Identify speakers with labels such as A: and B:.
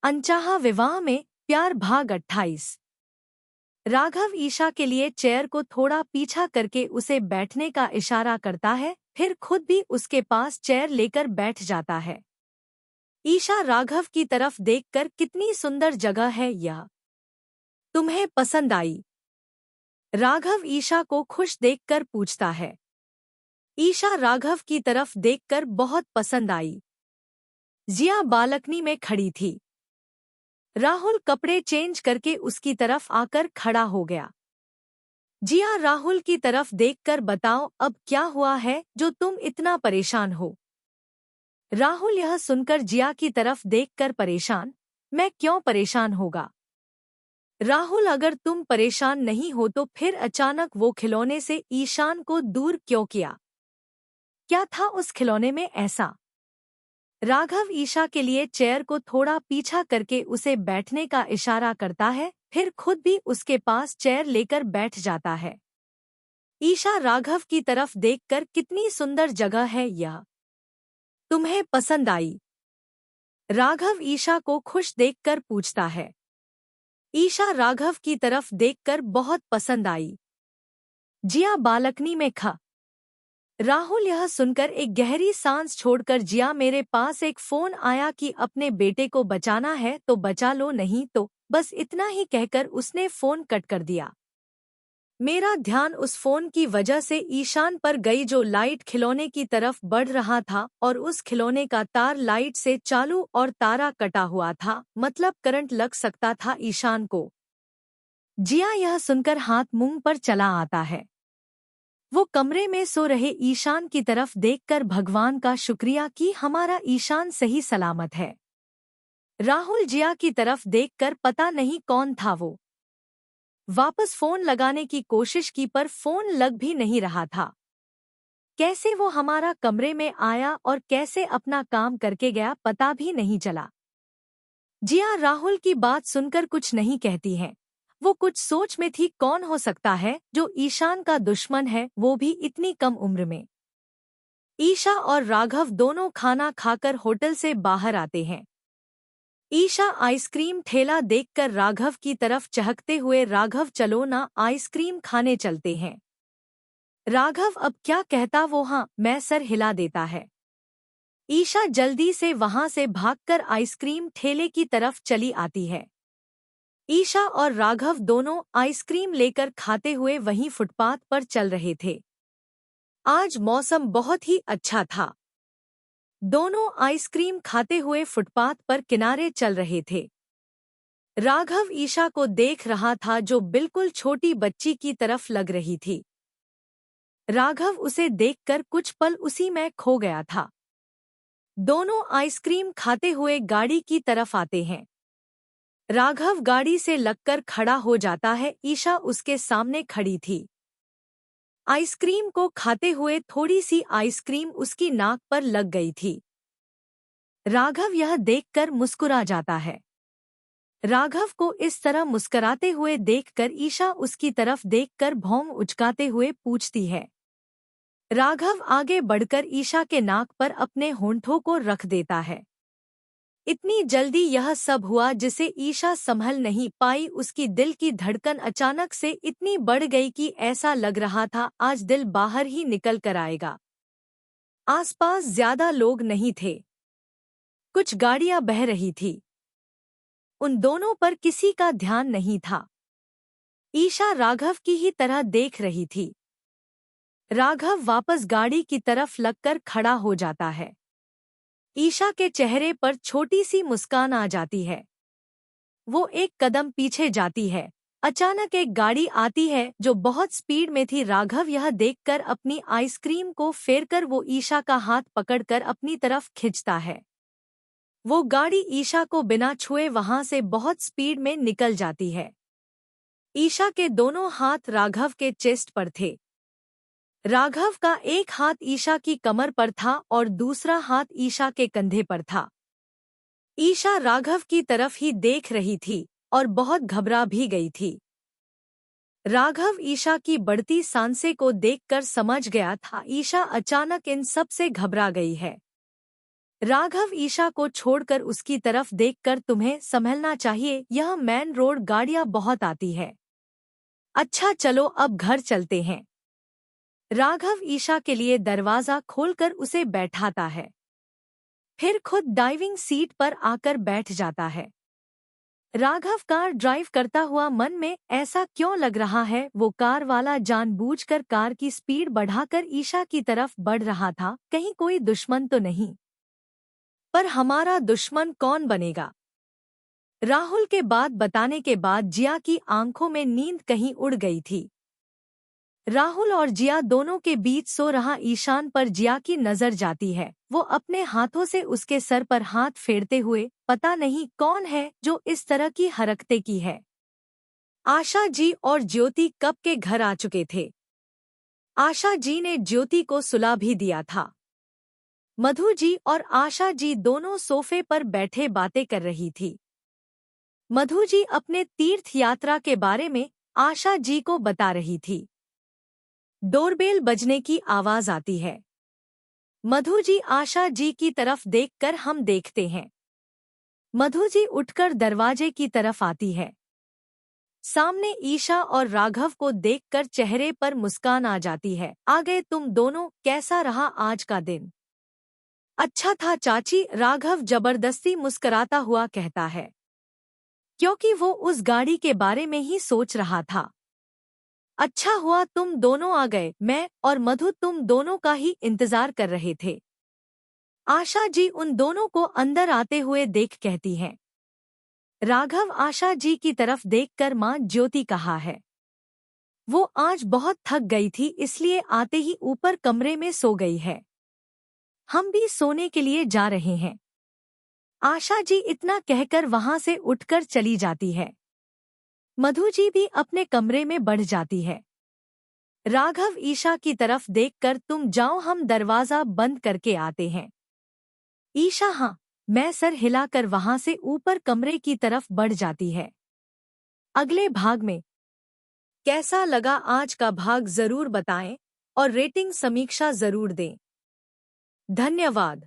A: अनचाहा विवाह में प्यार भाग 28। राघव ईशा के लिए चेयर को थोड़ा पीछा करके उसे बैठने का इशारा करता है, फिर खुद भी उसके पास चेयर लेकर बैठ जाता है। ईशा राघव की तरफ देखकर कितनी सुंदर जगह है यह, तुम्हें पसंद आई? राघव ईशा को खुश देखकर पूछता है। ईशा राघव की तरफ देखकर बहुत पसंद आई। जिया बालकनी में खड़ी थी। राहुल कपड़े चेंज करके उसकी तरफ आकर खड़ा हो गया। जिया राहुल की तरफ देखकर बताओ अब क्या हुआ है जो तुम इतना परेशान हो? राहुल यह सुनकर जिया की तरफ देखकर परेशान, मैं क्यों परेशान होगा? राहुल अगर तुम परेशान नहीं हो तो फिर अचानक वो खिलौने से ईशान को दूर क्यों किया? क्या था उस खिलौने में ऐसा? राघव ईशा के लिए चेयर को थोड़ा पीछा करके उसे बैठने का इशारा करता है, फिर खुद भी उसके पास चेयर लेकर बैठ जाता है। ईशा राघव की तरफ देखकर कितनी सुंदर जगह है यह, तुम्हें पसंद आई? राघव ईशा को खुश देखकर पूछता है। ईशा राघव की तरफ देखकर बहुत पसंद आई। जिया बालकनी में राहुल यह सुनकर एक गहरी सांस छोड़कर जिया मेरे पास एक फोन आया कि अपने बेटे को बचाना है तो बचा लो, नहीं तो बस इतना ही कहकर उसने फोन कट कर दिया। मेरा ध्यान उस फोन की वजह से ईशान पर गई जो लाइट खिलौने की तरफ बढ़ रहा था और उस खिलौने का तार लाइट से चालू और तारा कटा हुआ था, मतलब करंट लग सकता था ईशान को। जिया यह सुनकर हाथ मुंह पर चला आता है। वो कमरे में सो रहे ईशान की तरफ देखकर भगवान का शुक्रिया कि हमारा ईशान सही सलामत है। राहुल जिया की तरफ देखकर पता नहीं कौन था वो। वापस फोन लगाने की कोशिश की पर फोन लग भी नहीं रहा था। कैसे वो हमारा कमरे में आया और कैसे अपना काम करके गया पता भी नहीं चला। जिया राहुल की बात सुनकर कुछ नहीं कहती है। वो कुछ सोच में थी, कौन हो सकता है जो ईशान का दुश्मन है, वो भी इतनी कम उम्र में। ईशा और राघव दोनों खाना खाकर होटल से बाहर आते हैं। ईशा आइसक्रीम ठेला देखकर राघव की तरफ चहकते हुए, राघव चलो ना आइसक्रीम खाने चलते हैं। राघव अब क्या कहता वो हाँ मैं सर हिला देता है। ईशा जल्दी से वहां से भागकर आइसक्रीम ठेले की तरफ चली आती है। ईशा और राघव दोनों आइसक्रीम लेकर खाते हुए वहीं फुटपाथ पर चल रहे थे। आज मौसम बहुत ही अच्छा था। दोनों आइसक्रीम खाते हुए फुटपाथ पर किनारे चल रहे थे। राघव ईशा को देख रहा था जो बिल्कुल छोटी बच्ची की तरफ लग रही थी। राघव उसे देखकर कुछ पल उसी में खो गया था। दोनों आइसक्रीम खाते हुए गाड़ी की तरफ आते हैं। राघव गाड़ी से लगकर खड़ा हो जाता है। ईशा उसके सामने खड़ी थी। आइसक्रीम को खाते हुए थोड़ी सी आइसक्रीम उसकी नाक पर लग गई थी। राघव यह देखकर मुस्कुरा जाता है। राघव को इस तरह मुस्कुराते हुए देखकर ईशा उसकी तरफ देखकर भौं उचकाते हुए पूछती है। राघव आगे बढ़कर ईशा के नाक पर अपने होंठों को रख देता है। इतनी जल्दी यह सब हुआ जिसे ईशा संभल नहीं पाई। उसकी दिल की धड़कन अचानक से इतनी बढ़ गई कि ऐसा लग रहा था आज दिल बाहर ही निकल कर आएगा। आसपास ज्यादा लोग नहीं थे। कुछ गाड़ियां बह रही थी। उन दोनों पर किसी का ध्यान नहीं था। ईशा राघव की ही तरह देख रही थी। राघव वापस गाड़ी की तरफ लगकर खड़ा हो जाता है। ईशा के चेहरे पर छोटी सी मुस्कान आ जाती है। वो एक कदम पीछे जाती है। अचानक एक गाड़ी आती है जो बहुत स्पीड में थी। राघव यह देखकर अपनी आइसक्रीम को फेरकर वो ईशा का हाथ पकड़कर अपनी तरफ खींचता है। वो गाड़ी ईशा को बिना छुए वहां से बहुत स्पीड में निकल जाती है। ईशा के दोनों हाथ राघव के चेस्ट पर थे। राघव का एक हाथ ईशा की कमर पर था और दूसरा हाथ ईशा के कंधे पर था। ईशा राघव की तरफ ही देख रही थी और बहुत घबरा भी गई थी। राघव ईशा की बढ़ती सांसें को देखकर समझ गया था ईशा अचानक इन सब से घबरा गई है। राघव ईशा को छोड़कर उसकी तरफ देखकर तुम्हें संभलना चाहिए, यह मेन रोड गाड़ियां बहुत आती है। अच्छा चलो अब घर चलते हैं। राघव ईशा के लिए दरवाजा खोलकर उसे बैठाता है, फिर खुद ड्राइविंग सीट पर आकर बैठ जाता है। राघव कार ड्राइव करता हुआ मन में ऐसा क्यों लग रहा है, वो कार वाला जानबूझकर कार की स्पीड बढ़ाकर ईशा की तरफ बढ़ रहा था, कहीं कोई दुश्मन तो नहीं। पर हमारा दुश्मन कौन बनेगा? राहुल के बात बताने के बाद जिया की आंखों में नींद कहीं उड़ गई थी। राहुल और जिया दोनों के बीच सो रहा ईशान पर जिया की नजर जाती है। वो अपने हाथों से उसके सर पर हाथ फेरते हुए, पता नहीं कौन है जो इस तरह की हरकतें की है। आशा जी और ज्योति कब के घर आ चुके थे। आशा जी ने ज्योति को सुला भी दिया था। मधु जी और आशा जी दोनों सोफे पर बैठे बातें कर रही थी। मधु जी अपने तीर्थ यात्रा के बारे में आशा जी को बता रही थी। डोरबेल बजने की आवाज आती है। मधु जी आशा जी की तरफ देखकर हम देखते हैं। मधु जी उठकर दरवाजे की तरफ आती है। सामने ईशा और राघव को देखकर चेहरे पर मुस्कान आ जाती है। आ गए तुम दोनों, कैसा रहा आज का दिन? अच्छा था चाची, राघव जबरदस्ती मुस्कराता हुआ कहता है, क्योंकि वो उस गाड़ी के बारे में ही सोच रहा था। अच्छा हुआ तुम दोनों आ गए, मैं और मधु तुम दोनों का ही इंतजार कर रहे थे। आशा जी उन दोनों को अंदर आते हुए देख कहती हैं। राघव आशा जी की तरफ देखकर मां ज्योति कहा है। वो आज बहुत थक गई थी, इसलिए आते ही ऊपर कमरे में सो गई है। हम भी सोने के लिए जा रहे हैं। आशा जी इतना कहकर वहां से उठकर चली जाती है। मधु जी भी अपने कमरे में बढ़ जाती है। राघव ईशा की तरफ देखकर, तुम जाओ, हम दरवाजा बंद करके आते हैं। ईशा हाँ, मैं सर हिलाकर वहां से ऊपर कमरे की तरफ बढ़ जाती है। अगले भाग में कैसा लगा आज का भाग जरूर बताएं और रेटिंग समीक्षा जरूर दें। धन्यवाद।